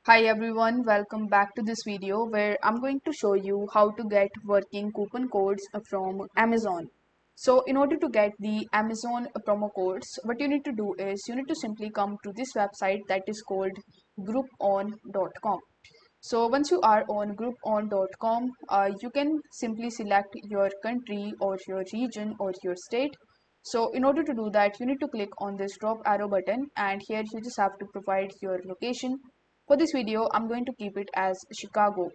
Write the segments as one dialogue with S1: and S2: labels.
S1: Hi everyone, welcome back to this video where I'm going to show you how to get working coupon codes from Amazon. So in order to get the Amazon promo codes, what you need to do is you need to simply come to this website that is called groupon.com. So once you are on groupon.com, you can simply select your country or your region or your state. So in order to do that, you need to click on this drop arrow button, and here you just have to provide your location. For this video, I'm going to keep it as Chicago.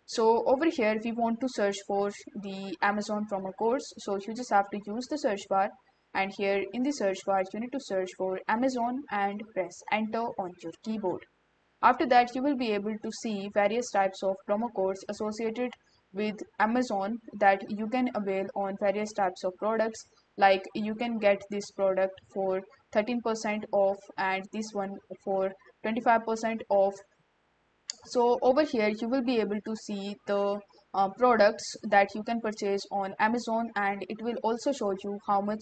S1: So over here, we want to search for the Amazon promo codes. So you just have to use the search bar, and here in the search bar, you need to search for Amazon and press enter on your keyboard. After that, you will be able to see various types of promo codes associated with Amazon that you can avail on various types of products. Like you can get this product for 13% off and this one for 25% off. So over here you will be able to see the products that you can purchase on Amazon, and it will also show you how much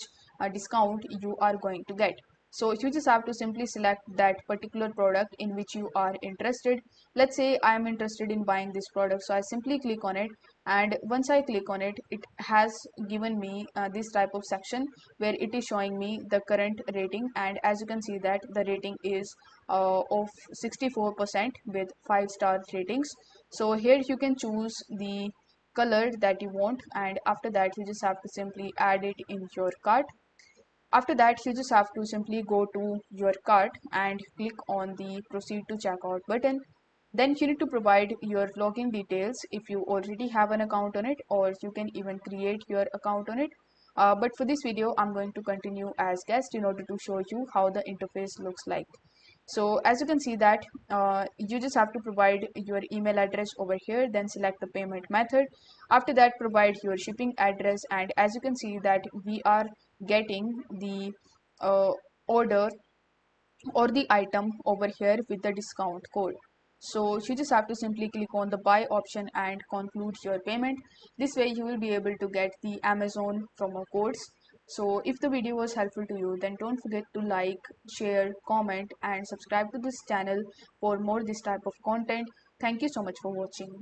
S1: discount you are going to get. So you just have to simply select that particular product in which you are interested. Let's say I am interested in buying this product, so I simply click on it, and once I click on it, it has given me this type of section where it is showing me the current rating, and as you can see that the rating is of 64% with 5-star ratings. So here you can choose the color that you want, and after that you just have to simply add it in your cart. After that, you just have to simply go to your cart and click on the proceed to checkout button. Then you need to provide your login details if you already have an account on it, or you can even create your account on it. But for this video, I'm going to continue as guest in order to show you how the interface looks like. So as you can see that you just have to provide your email address over here, then select the payment method. After that, provide your shipping address, and as you can see that we are getting the uh, order or the item over here with the discount code. So you just have to simply click on the buy option and conclude your payment. This way you will be able to get the Amazon promo codes. So if the video was helpful to you, then don't forget to like, share, comment and subscribe to this channel for more this type of content. Thank you so much for watching.